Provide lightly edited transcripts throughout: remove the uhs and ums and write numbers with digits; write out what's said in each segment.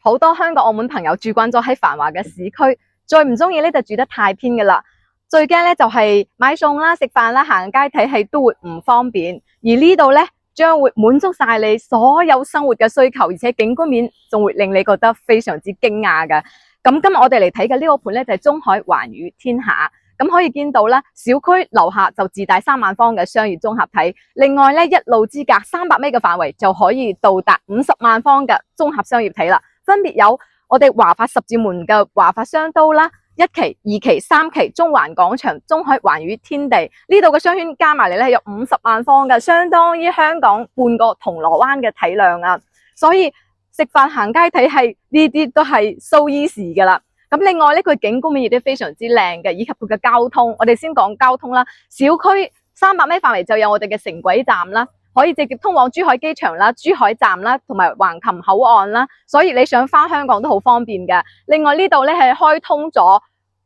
好多香港、澳門朋友住慣咗喺繁華嘅市區，最唔中意咧就住得太偏嘅啦。最驚咧就係買餸啦、食飯啦、行街睇戲都會唔方便，而呢度咧將會滿足晒你所有生活嘅需求，而且景觀面仲會令你覺得非常之驚訝嘅。咁今日我哋嚟睇嘅呢個盤咧就係中海環宇天下。咁可以見到咧，小區樓下就自帶3萬方嘅商業綜合體，另外咧一路之隔300米嘅範圍就可以到達50萬方嘅綜合商業體啦。分別有我哋華發十字門嘅華發商都啦，1期、2期、3期中環廣場、中海環宇天地呢度嘅商圈加埋嚟咧有50萬方嘅，相當於香港半個銅鑼灣嘅體量啊！所以食飯行街睇戲呢啲都係 so easy 噶啦。咁另外咧，佢景觀面亦都非常之靚嘅，以及佢嘅交通。我哋先講交通啦，小區300米範圍就有我哋嘅城軌站啦，可以直接通往珠海機場啦、珠海站啦，同埋橫琴口岸啦，所以你想返香港都好方便嘅。另外呢度咧係開通咗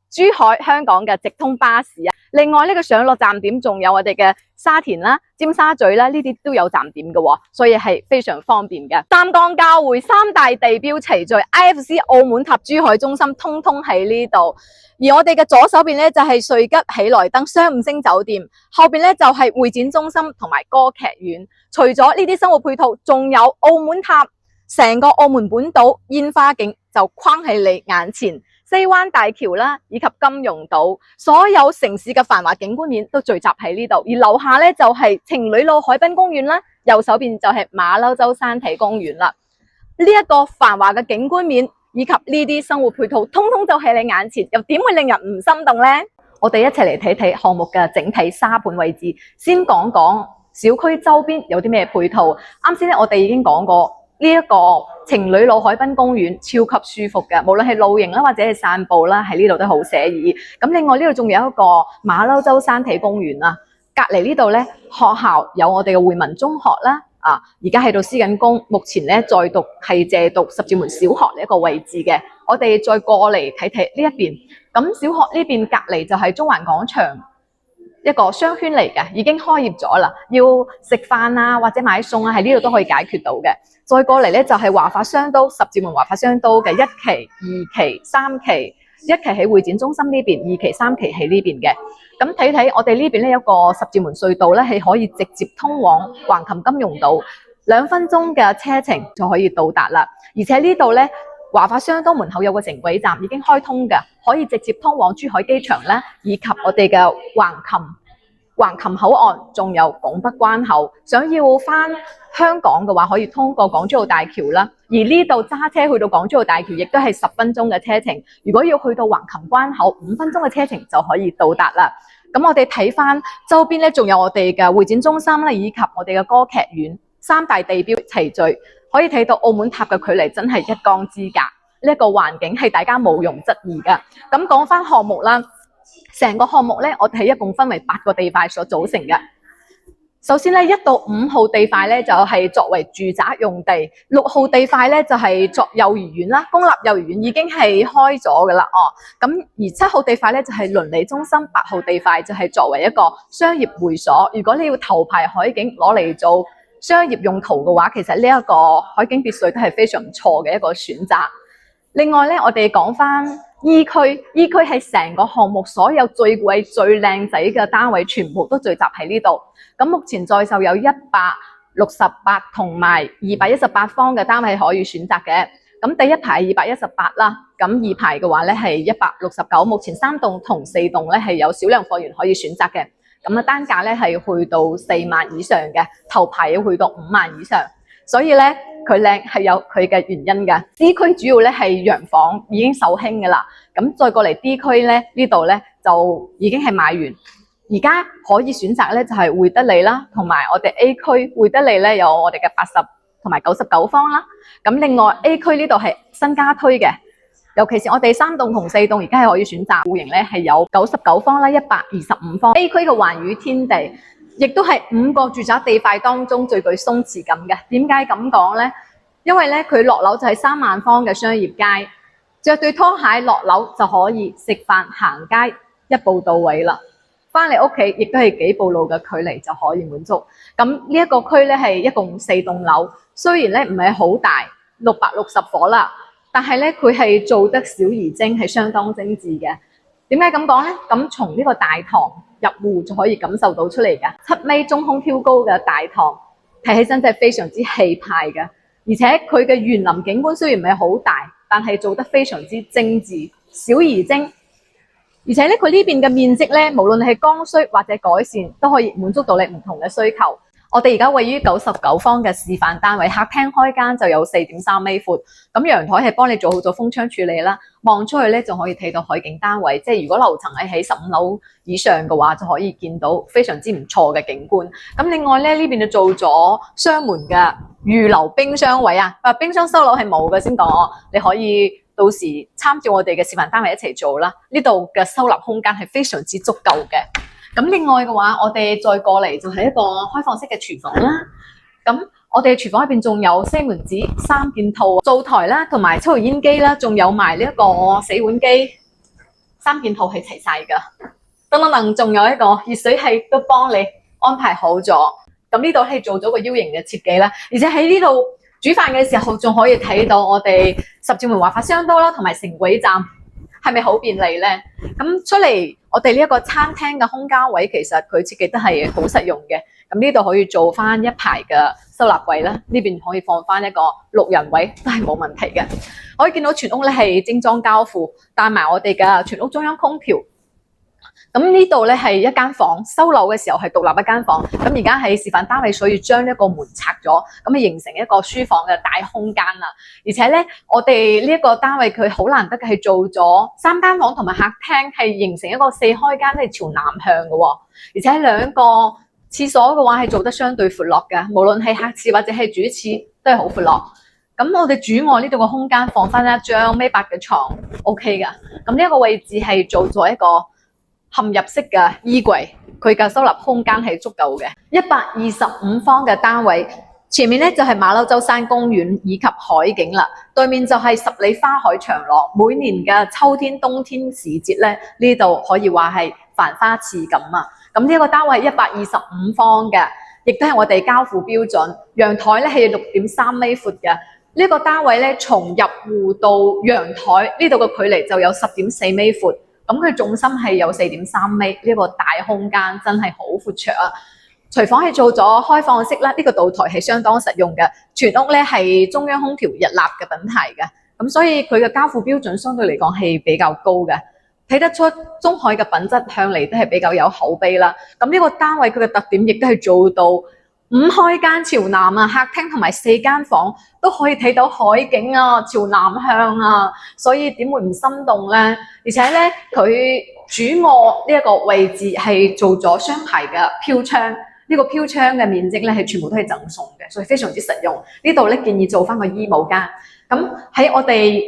珠海香港嘅直通巴士啊。另外呢個上落站點仲有我哋嘅沙田啦、尖沙咀啦，呢啲都有站點嘅，所以係非常方便嘅。湛江交匯3大地標齊聚 ，IFC 澳門塔珠海中心通通喺呢度。而我哋嘅左手邊咧就係瑞吉喜來登雙5星酒店，後邊咧就係會展中心同埋歌劇院。除咗呢啲生活配套，仲有澳門塔，成個澳門本島煙花景就框喺你眼前。西灣大橋啦，以及金融島，所有城市嘅繁華景觀面都聚集喺呢度。而樓下咧就係情侶路海濱公園啦，右手邊就係馬騮洲山體公園啦。呢一個繁華嘅景觀面以及呢啲生活配套，通通就喺你眼前，又點會令人唔心動呢？我哋一齊嚟睇睇項目嘅整體沙盤位置，先講講小區周邊有啲咩配套。啱先咧，我哋已經講過。呢一個情侶路海濱公園超級舒服嘅，無論係露營啦或者係散步啦，喺呢度都好寫意。咁另外呢度仲有一個馬騮洲山體公園啊，隔離呢度咧學校有我哋嘅匯民中學啦，而家喺度施緊工，目前咧在讀係借讀十字門小學呢一個位置嘅。我哋再過嚟睇睇呢一邊，咁小學呢邊隔離就係中環廣場。一個商圈嚟嘅，已經開業咗啦。要食飯啊，或者買餸啊，喺呢度都可以解決到嘅。再過嚟咧就係華發商都十字門華發商都嘅1期、2期、3期，1期喺會展中心呢邊，2期、3期喺呢邊嘅。咁睇睇我哋呢邊咧有個十字門隧道咧，係可以直接通往橫琴金融島，2分鐘嘅車程就可以到達啦。而且呢度咧華發商都門口有個城軌站已經開通嘅，可以直接通往珠海機場啦，以及我哋嘅橫琴口岸，仲有拱北關口。想要返香港嘅話，可以通過港珠澳大橋啦。而呢度揸車去到港珠澳大橋，亦都係10分鐘嘅車程。如果要去到橫琴關口，5分鐘嘅車程就可以到達啦。咁我哋睇返周邊咧，仲有我哋嘅會展中心啦，以及我哋嘅歌劇院，3大地標齊聚。可以睇到澳門塔嘅距離真係一江之隔，呢一個環境係大家毋庸置疑嘅。咁講翻項目啦，成個項目咧，我哋係一共分為8個地塊所組成嘅。首先咧，1到5號地塊咧就係作為住宅用地，6號地塊咧就係作幼兒園啦，公立幼兒園已經係開咗噶啦咁而7號地塊咧就係鄰里中心，8號地塊就係作為一個商業會所。如果你要頭排海景攞嚟做商業用途嘅話，其實呢一個海景別墅都係非常唔錯嘅一個選擇。另外咧，我哋講翻 E 區係成個項目所有最貴最靚仔嘅單位全部都聚集喺呢度。咁目前在售有168同埋218方嘅單位可以選擇嘅。咁第一排係218啦，咁二排嘅話咧係169。目前3棟同4棟咧係有少量貨源可以選擇嘅。咁單價咧係去到4萬以上嘅，頭排要去到5萬以上，所以咧佢靚係有佢嘅原因嘅。C 區主要咧係洋房已經售罄嘅啦，咁再過嚟 D 區咧呢度咧就已經係賣完，而家可以選擇咧就係匯德利啦，同埋我哋 A 區匯德利咧有我哋嘅80同埋99方啦。咁另外 A 區呢度係新加推嘅。尤其是我哋3棟同4棟而家係可以選擇戶型咧，係有99方啦、125方。A 區嘅環宇天地，亦都係5個住宅地塊當中最具鬆弛感嘅。點解咁講咧？因為咧佢落樓就係3萬方嘅商業街，着對拖鞋落樓就可以食飯行街，一步到位啦。翻嚟屋企亦都係幾步路嘅距離就可以滿足。咁呢一個區咧係一共4棟樓，雖然咧唔係好大，660伙啦。但係咧佢係做得小而精，係相當精緻嘅。點解咁講咧？咁從呢個大堂入戶就可以感受到出嚟㗎。7米中空挑高嘅大堂，睇起身真係非常之氣派嘅。而且佢嘅園林景觀雖然唔係好大，但係做得非常之精緻，小而精。而且咧，佢呢邊嘅面積咧，無論係剛需或者改善，都可以滿足到你唔同嘅需求。我哋而家位於99方嘅示範單位，客廳開間就有4.3米闊，咁陽台係幫你做好咗風窗處理啦。望出去咧，仲可以睇到海景單位，即係如果樓層係喺15樓以上嘅話，就可以見到非常之唔錯嘅景觀。咁另外咧，呢邊就做咗雙門嘅預留冰箱位啊，冰箱收樓係冇嘅先講，你可以到時參照我哋嘅示範單位一齊做啦。呢度嘅收納空間係非常之足夠嘅。咁另外嘅話，我哋再過嚟就係一個開放式嘅廚房啦。咁我哋廚房入邊仲有西門子3件套、灶台啦，同埋抽油煙機啦，仲有埋呢一個洗碗機，3件套係齊晒噶。等，仲有一個熱水器都幫你安排好咗。咁呢度係做咗個 U 型嘅設計啦，而且喺呢度煮飯嘅時候仲可以睇到我哋十字門華發雙刀啦，同埋城軌站。係咪好便利咧？咁出嚟我哋呢一個餐廳嘅空間位，其實佢設計得係好實用嘅。咁呢度可以做翻一排嘅收納櫃啦，呢邊可以放翻一個6人位，都係冇問題嘅。可以見到全屋咧係精裝交付，帶埋我哋嘅全屋中央空調。咁呢度咧係一間房，收樓嘅時候係獨立一間房。咁而家喺示範單位，所以將一個門拆咗，咁啊形成一個書房嘅大空間啦。而且咧，我哋呢一個單位佢好難得嘅係做咗3間房同埋客廳，係形成一個4開間，係朝南向嘅。而且2個廁所嘅話係做得相對闊落嘅，無論係客廁或者係主廁都係好闊落。咁我哋主卧呢度嘅空間放翻一張1.8米嘅床 ，OK 噶。咁呢一個位置係做咗一個嵌入式嘅衣櫃，佢嘅收納空間係足夠嘅。125方嘅單位，前面咧就係馬騮洲山公園以及海景啦，對面就係十里花海長廊。每年嘅秋天、冬天時節咧，呢度可以話係繁花似錦啊！咁呢一個單位係125方嘅，亦都係我哋交付標準。陽台咧係6.3米闊嘅。呢個單位咧，從入戶到陽台呢度嘅距離就有10.4米闊。咁佢重心係有4.3米，呢個大空間真係好闊綽啊！廚房係做咗開放式啦，呢個灶台係相當實用嘅。全屋咧係中央空調日立嘅品牌嘅，咁所以佢嘅交付標準相對嚟講係比較高嘅。睇得出中海嘅品質向嚟都係比較有口碑啦。咁呢個單位佢嘅特點亦都係做到5開間朝南啊，客廳同埋4間房都可以睇到海景啊，朝南向啊，所以點會唔心動呢？而且咧，佢主卧呢一個位置係做咗雙排嘅飄窗，呢個飄窗嘅面積咧係全部都係贈送嘅，所以非常之實用。呢度咧建議做翻個衣帽間。咁喺我哋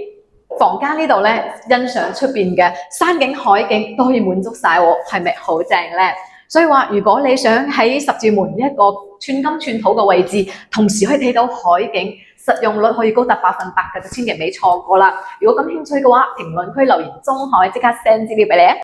房間呢度咧，欣賞出邊嘅山景海景都可以滿足晒喎，係咪好正咧？所以話，如果你想喺十字門呢一個寸金寸土嘅位置，同時可以睇到海景，實用率可以高達100%嘅，就千祈唔好錯過啦！如果感興趣嘅話，評論區留言中海即刻 send 資料俾你啊！